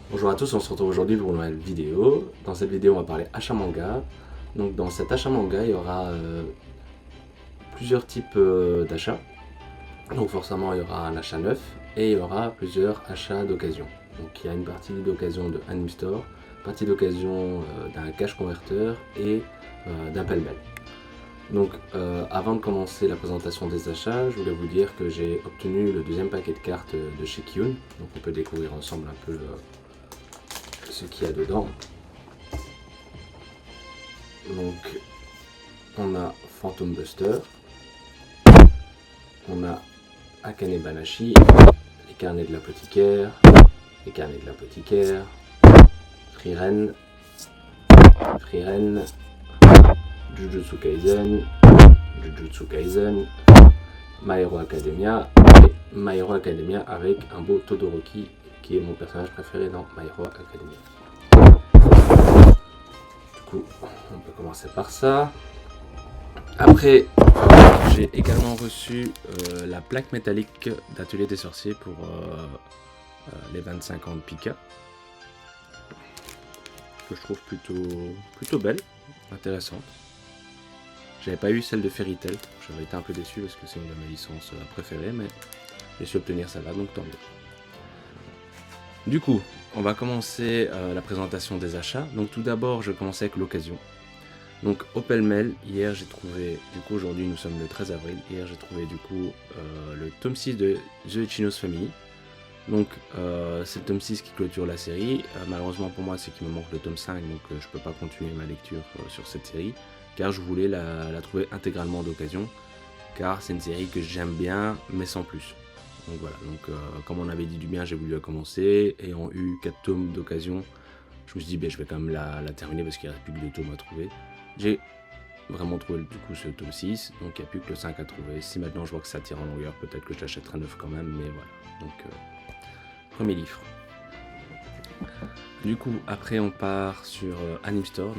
Bonjour à tous, on se retrouve aujourd'hui pour une nouvelle vidéo. Dans cette vidéo, on va parler achat manga. Donc dans cet achat manga, il y aura plusieurs types d'achats. Donc forcément, il y aura un achat neuf et il y aura plusieurs achats d'occasion. Donc il y a une partie d'occasion de Anime Store, partie d'occasion d'un cash converteur et d'un pêle-mêle. Donc avant de commencer la présentation des achats, je voulais vous dire que j'ai obtenu le deuxième paquet de cartes de chez Kiyun. Donc on peut découvrir ensemble un peu ce qu'il y a dedans. Donc on a Phantom Buster, on a Akane Banashi, les carnets de l'apothicaire, les carnets de l'apothicaire, Frieren, Jujutsu Kaisen, My Hero Academia et My Hero Academia avec un beau Todoroki qui est mon personnage préféré dans My Hero Academia. Du coup, on peut commencer par ça. Après, j'ai également reçu la plaque métallique d'Atelier des Sorciers pour les 25 ans de Pika. Que je trouve plutôt belle, intéressante. J'avais pas eu celle de Fairy Tail, j'avais été un peu déçu parce que c'est une de mes licences préférées, mais j'ai su obtenir celle-là, donc tant mieux. Du coup, on va commencer la présentation des achats. Donc tout d'abord, je vais commencer avec l'occasion. Donc au pêle-mêle, hier j'ai trouvé, du coup aujourd'hui nous sommes le 13 avril, hier j'ai trouvé du coup le tome 6 de The Ichinos Family. Donc c'est le tome 6 qui clôture la série. Malheureusement pour moi c'est qu'il me manque le tome 5, donc je peux pas continuer ma lecture sur cette série, car je voulais la trouver intégralement d'occasion, car c'est une série que j'aime bien, mais sans plus. Donc voilà, comme on avait dit du bien, j'ai voulu la commencer, ayant eu 4 tomes d'occasion, je me suis dit je vais quand même la terminer parce qu'il ne reste plus que 2 tomes à trouver. J'ai vraiment trouvé du coup ce tome 6, donc il n'y a plus que le 5 à trouver. Si maintenant je vois que ça tire en longueur, peut-être que je l'achèterai neuf quand même, mais voilà. Donc premier livre. Du coup, après on part sur Anime Store,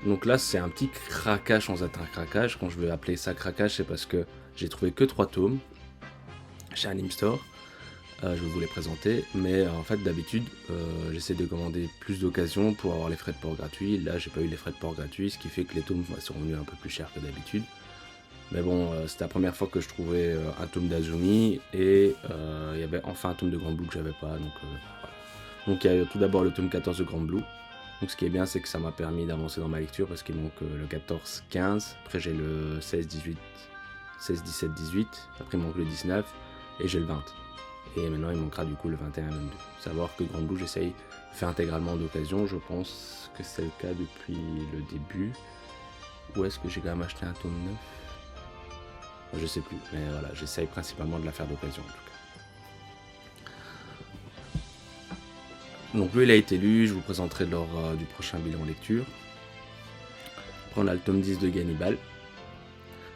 donc là c'est un petit craquage sans être un craquage. Quand je veux appeler ça craquage, c'est parce que j'ai trouvé que 3 tomes chez Anime Store. Je vais vous les présenter, mais en fait d'habitude j'essaie de commander plus d'occasions pour avoir les frais de port gratuits. Là j'ai pas eu les frais de port gratuits, ce qui fait que les tomes sont venus un peu plus chers que d'habitude. Mais bon, c'était la première fois que je trouvais un tome d'Azumi et il y avait enfin un tome de Grand Blue que j'avais pas. Voilà. Donc il y a tout d'abord le tome 14 de Grand Blue. Donc ce qui est bien, c'est que ça m'a permis d'avancer dans ma lecture parce qu'il manque le 14-15. Après j'ai le 16-18, 16-17-18. Après il manque le 19 et j'ai le 20. Et maintenant il manquera du coup le 21-22. Savoir que Grand Blue j'essaye de faire intégralement d'occasion. Je pense que c'est le cas depuis le début. Ou est-ce que j'ai quand même acheté un tome 9 ? Je sais plus, mais voilà, j'essaye principalement de la faire d'occasion en tout cas. Donc lui il a été lu, je vous présenterai lors du prochain bilan lecture. Après on a le tome 10 de Gannibal.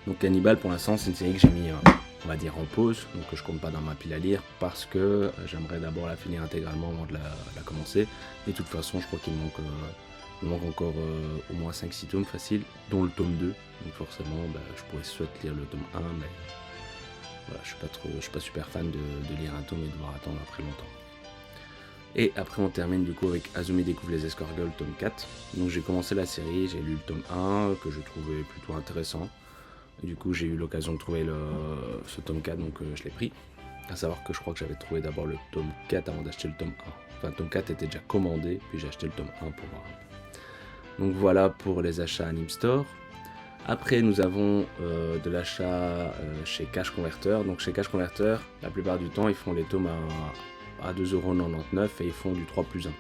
Donc Gannibal pour l'instant c'est une série que j'ai mis on va dire en pause, donc je compte pas dans ma pile à lire parce que j'aimerais d'abord la finir intégralement avant de la commencer. Et de toute façon je crois qu'il me manque encore au moins 5-6 tomes faciles, dont le tome 2. Donc forcément je pourrais soit lire le tome 1, mais voilà, je suis pas super fan de lire un tome et de devoir attendre après longtemps. Et après on termine du coup avec Azumi découvre les escargots, tome 4. Donc j'ai commencé la série, j'ai lu le tome 1 que je trouvais plutôt intéressant. Et du coup j'ai eu l'occasion de trouver ce tome 4, donc je l'ai pris. À savoir que je crois que j'avais trouvé d'abord le tome 4 avant d'acheter le tome 1. Enfin le tome 4 était déjà commandé, puis j'ai acheté le tome 1 pour voir. Donc voilà pour les achats Anime Store. Après nous avons de l'achat chez Cash Converter. Donc chez Cash Converter, la plupart du temps ils font les tomes à 2,99€ et ils font du 3+1.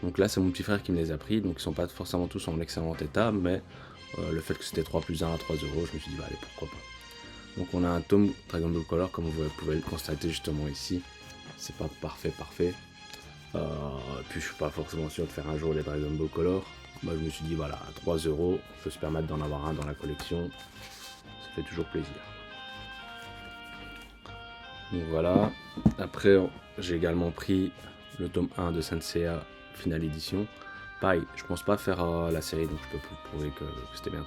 Donc là c'est mon petit frère qui me les a pris, donc ils sont pas forcément tous en excellent état, mais le fait que c'était 3+1 à 3€, je me suis dit allez pourquoi pas. Donc on a un tome Dragon Ball Color comme vous pouvez le constater justement ici. C'est pas parfait. Puis je suis pas forcément sûr de faire un jour les Dragon Ball Color. Je me suis dit voilà, à 3€, on peut se permettre d'en avoir un dans la collection. Ça fait toujours plaisir. Donc voilà. Après j'ai également pris le tome 1 de Senseiya Finale Edition. Pareil, je pense pas faire la série, donc je peux plus prouver que c'était bien 3€.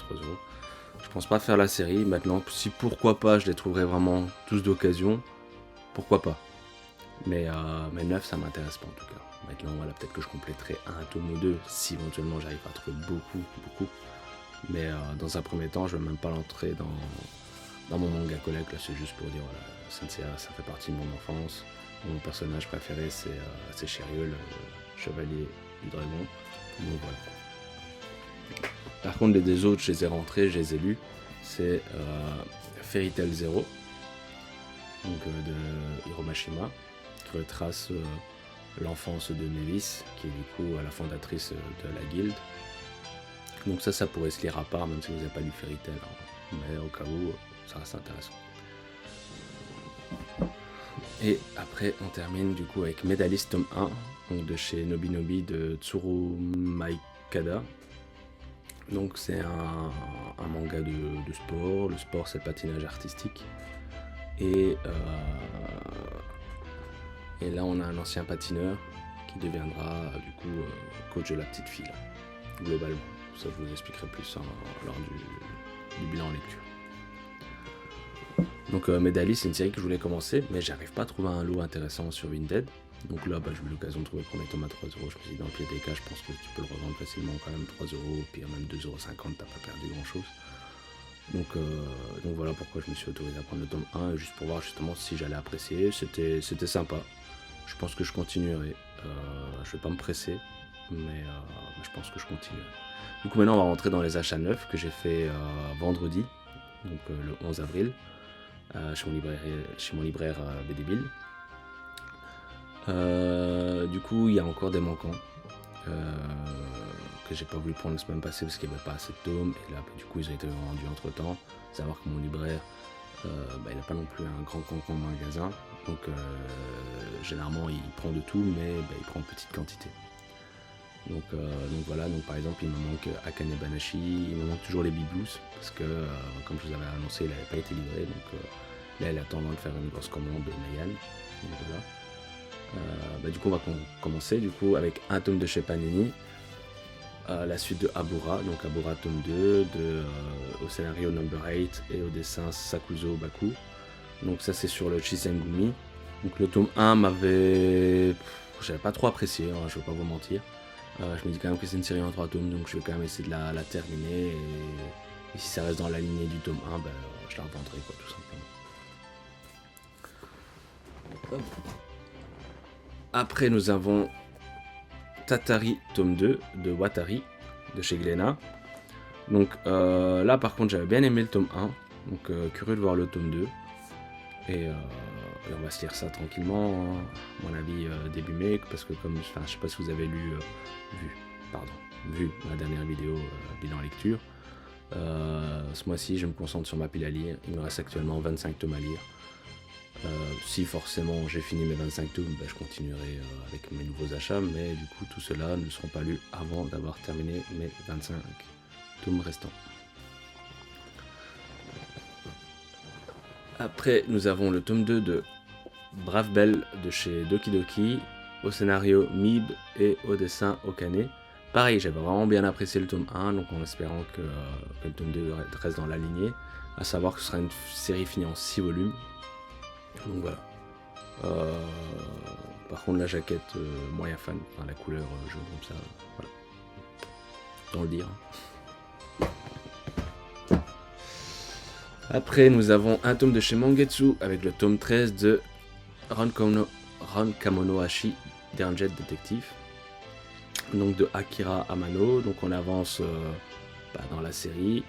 Je pense pas faire la série. Maintenant, si pourquoi pas, je les trouverais vraiment tous d'occasion, pourquoi pas. Mais 9, ça m'intéresse pas en tout cas. Maintenant, voilà, peut-être que je compléterai un tome ou deux si éventuellement j'arrive à trouver beaucoup. Mais dans un premier temps, je ne vais même pas l'entrer dans mon manga collect. Là, c'est juste pour dire, voilà, Senseiya, ça fait partie de mon enfance. Mon personnage préféré, c'est Shiryu, le chevalier du dragon. Donc voilà. Par contre, les deux autres, je les ai rentrés, je les ai lus. C'est Fairy Tail Zero, donc de Hiro Mashima, qui retrace l'enfance de Nevis, qui est du coup la fondatrice de la guilde. Donc ça pourrait se lire à part, même si vous n'avez pas lu Fairy Tail, hein. Mais au cas où, ça reste intéressant. Et après, on termine du coup avec Medalist tome 1, donc de chez Nobinobi de Tsuru Maikada. Donc c'est un manga de sport. Le sport, c'est le patinage artistique. Et là, on a un ancien patineur qui deviendra du coup coach de la petite fille, là, globalement. Ça, je vous expliquerai plus lors du bilan en lecture. Donc Medalist, c'est une série que je voulais commencer, mais j'arrive pas à trouver un lot intéressant sur Vinted. Donc là, j'ai eu l'occasion de trouver le premier tome à 3€. Je me suis dit, dans le pied des cas, je pense que tu peux le revendre facilement quand même 3€, puis même 2,50€, t'as pas perdu grand chose. Donc voilà pourquoi je me suis autorisé à prendre le tome 1, juste pour voir justement si j'allais apprécier. C'était sympa. Je pense que je continuerai. Je vais pas me presser, mais je pense que je continuerai. Du coup, maintenant, on va rentrer dans les achats neufs que j'ai fait vendredi, donc le 11 avril, chez mon libraire BD Bill. Du coup, il y a encore des manquants que j'ai pas voulu prendre la semaine passée parce qu'il n'y avait pas assez de tomes. Et là, du coup, ils ont été vendus entre temps. Savoir que mon libraire, il n'a pas non plus un grand cancan de magasin. Donc, généralement, il prend de tout, mais il prend de petites quantités. Donc voilà, donc par exemple, il me manque Akane Banashi, il me manque toujours les Bibloos parce que, comme je vous avais annoncé, il n'avait pas été livré. Donc là, il attend de faire une grosse commande de Mayan. Donc voilà. Du coup, on va commencer du coup avec un tome de chez Panini, la suite de Abura, donc Abura tome 2, au scénario Number 8 et au dessin Sakuzo Baku. Donc ça, c'est sur le Shisengumi. Donc le tome 1 j'avais pas trop apprécié, hein, je vais pas vous mentir. Je me dis quand même que c'est une série en 3 tomes, donc je vais quand même essayer de la terminer. Et si ça reste dans la lignée du tome 1, je la revendrai, quoi, tout simplement. Après, nous avons Tatari tome 2 de Watari, de chez Glénat. Donc là, par contre, j'avais bien aimé le tome 1, donc curieux de voir le tome 2. Et on va se lire ça tranquillement, hein, à mon avis début mai, parce que je sais pas si vous avez vu ma dernière vidéo bilan lecture. Ce mois-ci, je me concentre sur ma pile à lire. Il me reste actuellement 25 tomes à lire. Si forcément j'ai fini mes 25 tomes, je continuerai avec mes nouveaux achats, mais du coup tout cela ne seront pas lus avant d'avoir terminé mes 25 tomes restants. Après, nous avons le tome 2 de Brave Belle de chez Doki Doki, au scénario Mib et au dessin Okane. Pareil, j'avais vraiment bien apprécié le tome 1, donc en espérant que le tome 2 reste dans la lignée, à savoir que ce sera une série finie en 6 volumes. Donc voilà. Par contre, la jaquette, moyen fan, la couleur jaune comme ça, voilà. Autant le dire. Après, nous avons un tome de chez Mangetsu avec le tome 13 de Rankamono Hashi, Deranged Detective. Donc de Akira Amano. Donc on avance dans la série.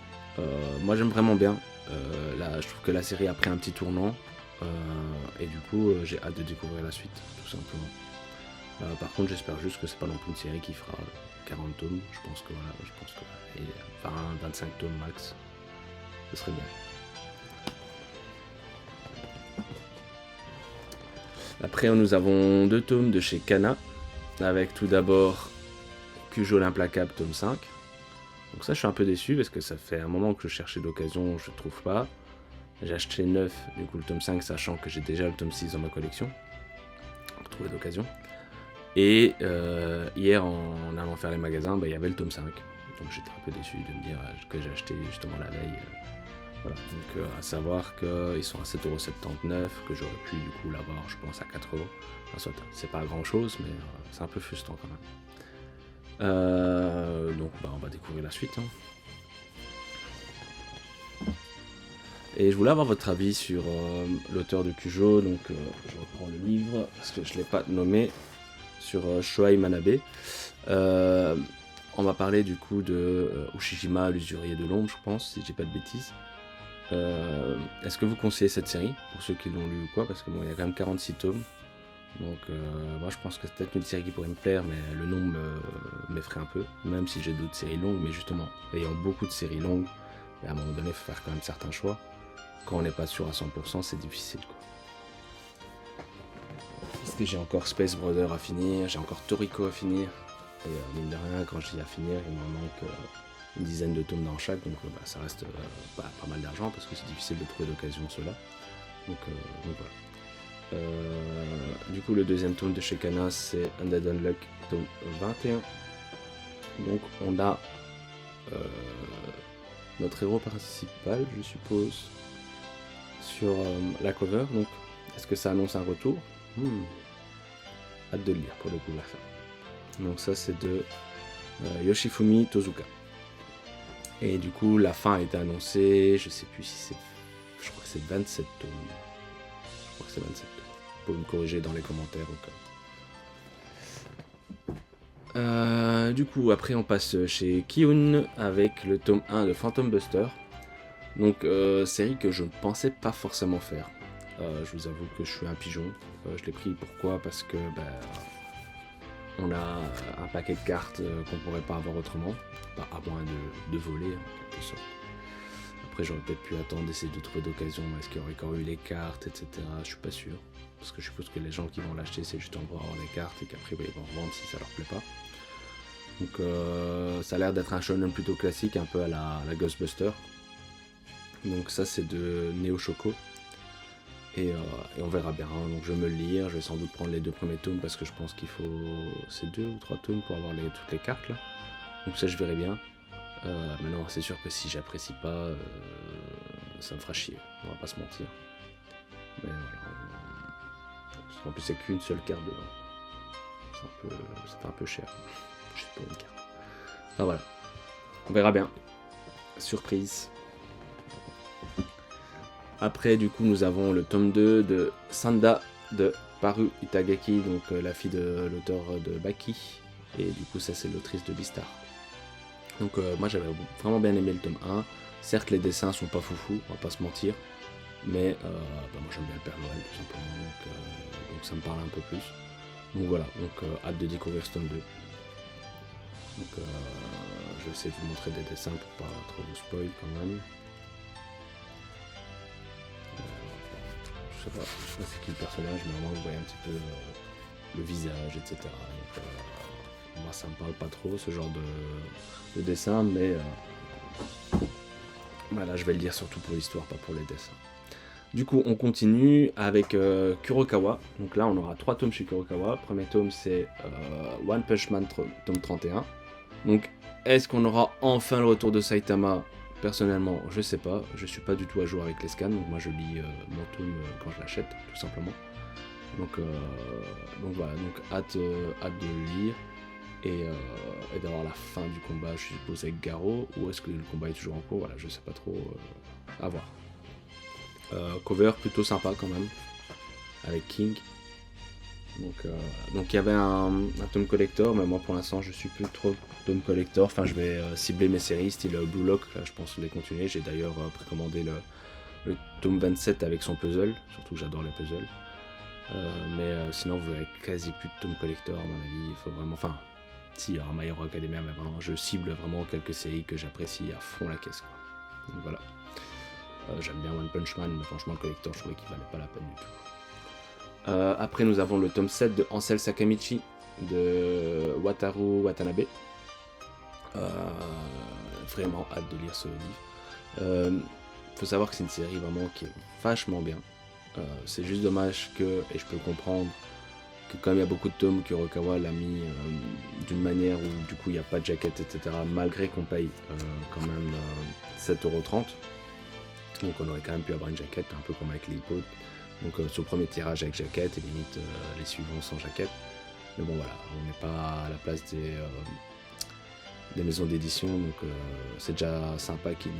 Moi j'aime vraiment bien. Là, je trouve que la série a pris un petit tournant. Et du coup, j'ai hâte de découvrir la suite, tout simplement. Par contre, j'espère juste que c'est pas non plus une série qui fera 40 tomes. Je pense que 25 tomes max. Ce serait bien. Après, nous avons 2 tomes de chez Kana, avec tout d'abord Kujo l'implacable, tome 5. Donc ça, je suis un peu déçu, parce que ça fait un moment que je cherchais d'occasion, je ne trouve pas. J'ai acheté 9, du coup le tome 5, sachant que j'ai déjà le tome 6 dans ma collection. Pour trouver d'occasion. Et hier, en allant faire les magasins, il y avait le tome 5. Donc j'étais un peu déçu de me dire que j'ai acheté justement la veille Voilà, donc à savoir qu'ils sont à 7,79€, que j'aurais pu du coup l'avoir, je pense, à 4€. Enfin, soit, c'est pas grand chose, mais c'est un peu frustrant quand même. Donc on va découvrir la suite. Hein. Et je voulais avoir votre avis sur l'auteur de Cujo, donc je reprends le livre, parce que je ne l'ai pas nommé, sur Shohei Manabe. On va parler du coup de Ushijima, l'usurier de l'ombre, je pense, si je dis pas de bêtises. Est-ce que vous conseillez cette série, pour ceux qui l'ont lu ou quoi, parce que bon, il y a quand même 46 tomes. Donc moi je pense que c'est peut-être une série qui pourrait me plaire, mais le nombre m'effraie un peu, même si j'ai d'autres séries longues, mais justement, ayant beaucoup de séries longues, à un moment donné, il faut faire quand même certains choix. Quand on n'est pas sûr à 100%, c'est difficile, quoi. Parce que j'ai encore Space Brother à finir, j'ai encore Toriko à finir, et mine de rien, quand je dis à finir, il m'en manque une dizaine de tomes dans chaque, donc ça reste pas mal d'argent, parce que c'est difficile de trouver d'occasion cela. Donc voilà. Du coup, le deuxième tome de chez Kana, c'est Undead Unluck, tome 21. Donc on a notre héros principal, je suppose, sur la cover. Donc, est-ce que ça annonce un retour? Hâte de le lire pour découvrir ça. Donc ça, c'est de Yoshifumi Tozuka. Et du coup, la fin a été annoncée, je sais plus si c'est... Je crois que c'est 27 tomes. Je crois que c'est 27 tomes. Vous pouvez me corriger dans les commentaires au cas. Du coup, après on passe chez Kiun avec le tome 1 de Phantom Buster. Donc, série que je ne pensais pas forcément faire. Je vous avoue que je suis un pigeon. Je l'ai pris pourquoi? Parce que on a un paquet de cartes qu'on pourrait pas avoir autrement, à moins de voler en quelque sorte. Après j'aurais peut-être pu attendre d'essayer de trouver d'occasion, est-ce qu'il y aurait encore eu les cartes, etc. Je suis pas sûr, parce que je suppose que les gens qui vont l'acheter c'est justement pour avoir les cartes et qu'après ils vont revendre si ça leur plaît pas. Donc ça a l'air d'être un shonen plutôt classique, un peu à la Ghostbuster. Donc ça c'est de Neo Shoko. Et on verra bien, hein. Donc je vais me le lire, je vais sans doute prendre les 2 premiers tomes parce que je pense qu'il faut c'est 2 ou 3 tomes pour avoir toutes les cartes là. Donc ça je verrai bien. Maintenant c'est sûr que si j'apprécie pas, ça me fera chier, on va pas se mentir. Mais voilà. En plus c'est qu'une seule carte dedans. C'est un peu cher. Juste pour une carte. Ah voilà. On verra bien. Surprise. Après, du coup, nous avons le tome 2 de Sanda de Paru Itagaki, donc la fille de l'auteur de Baki. Et du coup, ça, c'est l'autrice de Beastar. Donc, moi, j'avais vraiment bien aimé le tome 1. Certes, les dessins sont pas foufou, on va pas se mentir. Mais moi, j'aime bien le Père Noël, tout simplement. Donc ça me parle un peu plus. Donc voilà, hâte de découvrir ce tome 2. Donc, je vais essayer de vous montrer des dessins pour pas trop vous spoil quand même. Je sais pas c'est qui le personnage, mais vraiment vous voyez un petit peu le visage, etc. Donc, moi ça me parle pas trop ce genre de dessin, mais voilà, je vais le dire surtout pour l'histoire, pas pour les dessins. Du coup on continue avec Kurokawa. Donc là on aura 3 tomes chez Kurokawa. Premier tome c'est One Punch Man tome 31. Donc est-ce qu'on aura enfin le retour de Saitama? Personnellement, je sais pas, je suis pas du tout à jour avec les scans, donc moi je lis mon tome quand je l'achète, tout simplement. Donc voilà, donc hâte de le lire et d'avoir la fin du combat, je suppose, avec Garo, ou est-ce que le combat est toujours en cours? Voilà, je sais pas trop, à voir. Cover plutôt sympa quand même, avec King. Donc il y avait un tome collector, mais moi pour l'instant je suis plus trop tome collector. Enfin je vais cibler mes séries style Blue Lock, là je pense les continuer. J'ai d'ailleurs précommandé le tome 27 avec son puzzle, surtout que j'adore les puzzles. Mais sinon vous verrez quasi plus de tome collector à mon avis. Il faut vraiment, enfin si, il y aura My Hero Academia, mais vraiment je cible vraiment quelques séries que j'apprécie à fond la caisse, quoi. Donc voilà. J'aime bien One Punch Man, mais franchement le collector je trouvais qu'il valait pas la peine du tout. Après nous avons le tome 7 de Ansel Sakamichi de Wataru Watanabe. Vraiment hâte de lire ce livre. Faut savoir que c'est une série vraiment qui est vachement bien. C'est juste dommage que, et je peux comprendre, que comme il y a beaucoup de tomes, Kurokawa l'a mis d'une manière où du coup il n'y a pas de jaquette, etc. Malgré qu'on paye quand même 7,30€. Donc on aurait quand même pu avoir une jaquette, un peu comme avec les potes. Donc sur le premier tirage avec jaquette et limite les suivants sans jaquette. Mais bon voilà, on n'est pas à la place des maisons d'édition, donc c'est déjà sympa qu'ils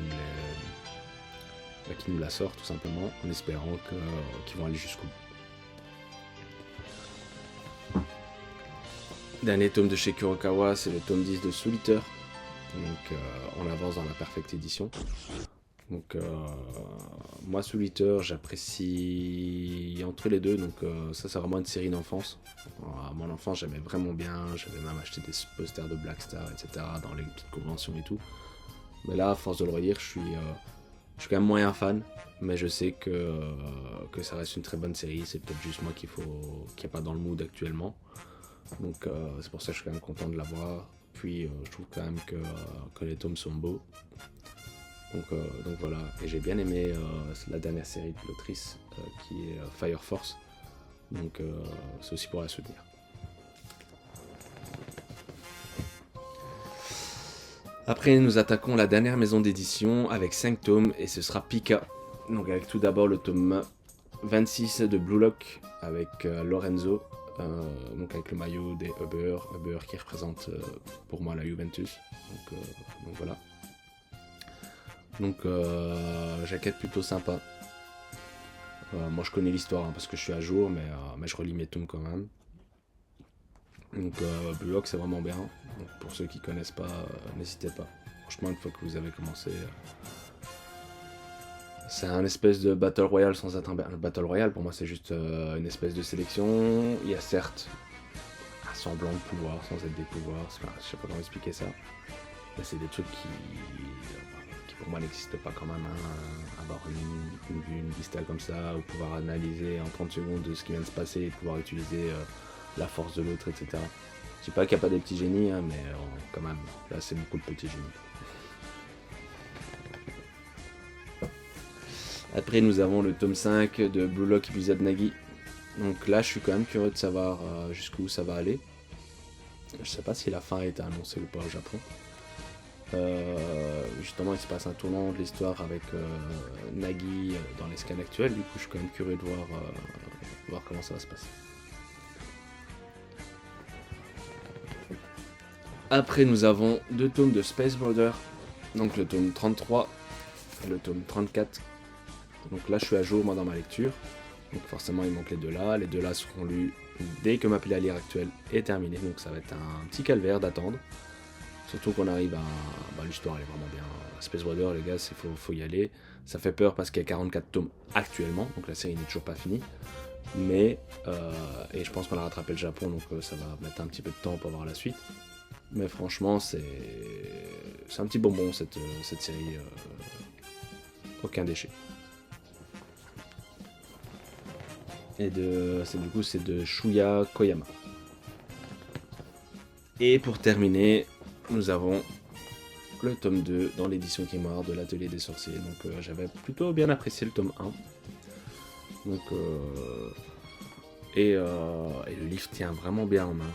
nous la sortent tout simplement, en espérant qu'ils vont aller jusqu'au bout. Dernier tome de chez Kurokawa, c'est le tome 10 de Soul Eater. Donc on avance dans la Perfect Edition. Donc moi Soul Eater j'apprécie entre les deux, donc ça c'est vraiment une série d'enfance. À mon enfance j'aimais vraiment bien, j'avais même acheté des posters de Black Star, etc. dans les petites conventions et tout. Mais là à force de le relire je suis quand même moyen fan, mais je sais que ça reste une très bonne série, c'est peut-être juste moi qui n'est pas dans le mood actuellement. Donc c'est pour ça que je suis quand même content de l'avoir. Puis je trouve quand même que les tomes sont beaux. Donc voilà, et j'ai bien aimé la dernière série de l'autrice qui est Fire Force. Donc c'est aussi pour la soutenir. Après nous attaquons la dernière maison d'édition avec 5 tomes et ce sera Pika. Donc avec tout d'abord le tome 26 de Blue Lock avec Lorenzo. Donc avec le maillot des Uber qui représente pour moi la Juventus. Donc voilà. Donc jaquette plutôt sympa. Moi je connais l'histoire hein, parce que je suis à jour, mais je relis mes tomes quand même. Donc Blue Lock c'est vraiment bien. Donc, pour ceux qui connaissent pas, n'hésitez pas. Franchement une fois que vous avez commencé, c'est un espèce de Battle Royale sans être un Battle Royale. Pour moi c'est juste une espèce de sélection. Il y a certes un semblant de pouvoir sans être des pouvoirs. Enfin, je sais pas comment expliquer ça. Mais c'est des trucs qui pour moi n'existent pas quand même. Hein. Avoir une vue, une vista comme ça, ou pouvoir analyser en 30 secondes de ce qui vient de se passer et pouvoir utiliser la force de l'autre, etc. Je dis pas qu'il n'y a pas des petits génies, hein, mais quand même, là c'est beaucoup de petits génies. Après nous avons le tome 5 de Blue Lock Blizzard Nagi. Donc là je suis quand même curieux de savoir jusqu'où ça va aller. Je sais pas si la fin a été annoncée ou pas au Japon. Justement il se passe un tournant de l'histoire avec Nagi dans les scans actuels, du coup je suis quand même curieux de voir comment ça va se passer. Après nous avons 2 tomes de Space Border, donc le tome 33 et le tome 34. Donc là je suis à jour moi dans ma lecture, donc forcément il manque les deux là seront lus dès que ma pile actuelle est terminée, donc ça va être un petit calvaire d'attendre. Surtout qu'on arrive à... l'histoire elle est vraiment bien. Space Border les gars, faut y aller. Ça fait peur parce qu'il y a 44 tomes actuellement, donc la série n'est toujours pas finie. Mais, et je pense qu'on a rattrapé le Japon, donc ça va mettre un petit peu de temps pour voir la suite. Mais franchement, c'est un petit bonbon cette série. Aucun déchet. Et c'est de Shuya Koyama. Et pour terminer, nous avons le tome 2 dans l'édition Grimoire de l'Atelier des Sorciers. Donc j'avais plutôt bien apprécié le tome 1. Donc, et le livre tient vraiment bien en main.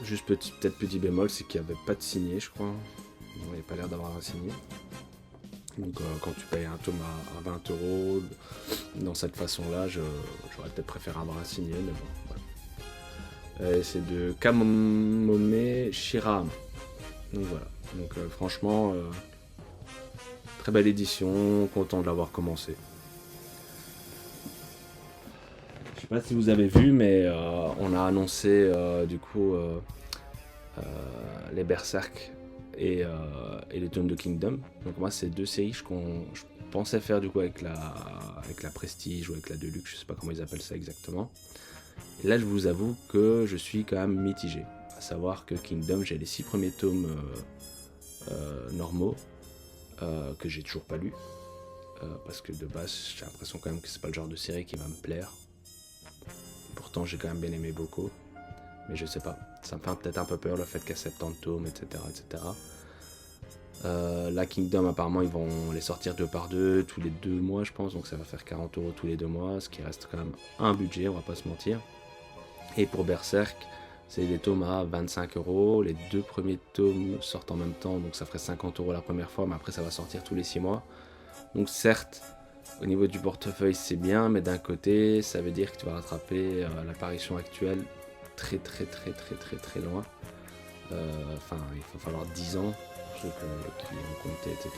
Juste peut-être petit bémol, c'est qu'il n'y avait pas de signé, je crois. Il n'y a pas l'air d'avoir un signé. Donc quand tu payes un tome à 20 €, dans cette façon-là, j'aurais peut-être préféré avoir un signé, mais bon, voilà. C'est de Kamome Shirahama. Donc voilà. Donc franchement, très belle édition, content de l'avoir commencé. Je sais pas si vous avez vu, mais on a annoncé du coup les Berserk et les tomes de Kingdom. Donc moi c'est 2 séries que je pensais faire du coup avec la Prestige ou avec la Deluxe, je sais pas comment ils appellent ça exactement. Et là je vous avoue que je suis quand même mitigé. À savoir que Kingdom, j'ai les 6 premiers tomes normaux que j'ai toujours pas lus. Parce que de base j'ai l'impression quand même que c'est pas le genre de série qui va me plaire. Pourtant j'ai quand même bien aimé beaucoup. Mais je sais pas, ça me fait peut-être un peu peur le fait qu'il y a 70 tomes, etc. La Kingdom apparemment ils vont les sortir 2 par 2 tous les 2 mois je pense, donc ça va faire 40 € tous les 2 mois, ce qui reste quand même un budget, on va pas se mentir. Et pour Berserk, C'est des tomes à 25 €. Les 2 premiers tomes sortent en même temps, donc ça ferait 50 € la première fois, mais après ça va sortir tous les 6 mois. Donc certes, au niveau du portefeuille c'est bien, mais d'un côté ça veut dire que tu vas rattraper l'apparition actuelle très loin. Enfin, il va falloir 10 ans pour ceux qui ont compté, etc.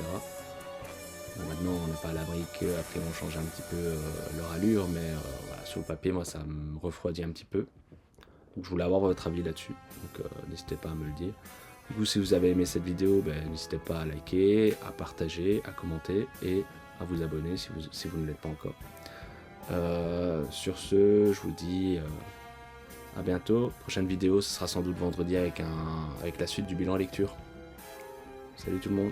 Bon, maintenant on n'est pas à l'abri qu'après ils vont changer un petit peu leur allure, mais voilà, sur le papier moi ça me refroidit un petit peu. Donc je voulais avoir votre avis là-dessus, donc n'hésitez pas à me le dire. Du coup, si vous avez aimé cette vidéo, n'hésitez pas à liker, à partager, à commenter et à vous abonner si vous ne l'êtes pas encore. Sur ce, je vous dis à bientôt. Prochaine vidéo, ce sera sans doute vendredi avec la suite du bilan lecture. Salut tout le monde.